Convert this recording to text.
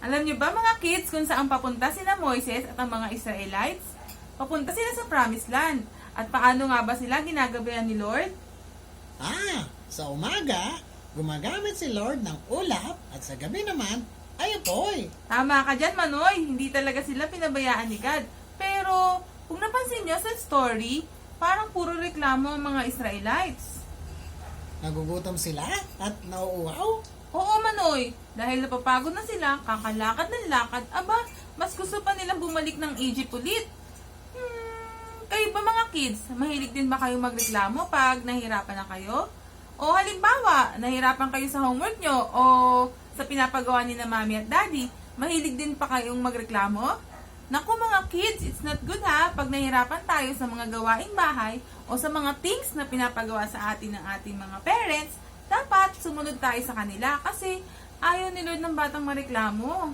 Alam niyo ba mga kids kung saan papunta sina Moises at ang mga Israelites? Papunta sila sa Promised Land. At paano nga ba sila ginagabayan ni Lord? Sa umaga, gumagamit si Lord ng ulap at sa gabi naman ay apoy. Tama ka dyan, Manoy. Hindi talaga sila pinabayaan ni God. Pero, kung napansin niyo sa story, parang puro reklamo ang mga Israelites. Nagugutom sila at nauuhaw. Oo, Manoy. Dahil napapagod na sila, kakalakad ng lakad, aba, mas gusto pa nilang bumalik ng Egypt ulit. Kayo ba mga kids, mahilig din ba kayo magreklamo pag nahihirapan na kayo? O halimbawa, nahihirapan kayo sa homework nyo o sa pinapagawa ni na mami at daddy, mahilig din pa kayong magreklamo? Naku mga kids, it's not good ha pag nahihirapan tayo sa mga gawaing bahay o sa mga things na pinapagawa sa atin ng ating mga parents, dapat sumunod tayo sa kanila kasi ayaw ni Lord ng batang mareklamo.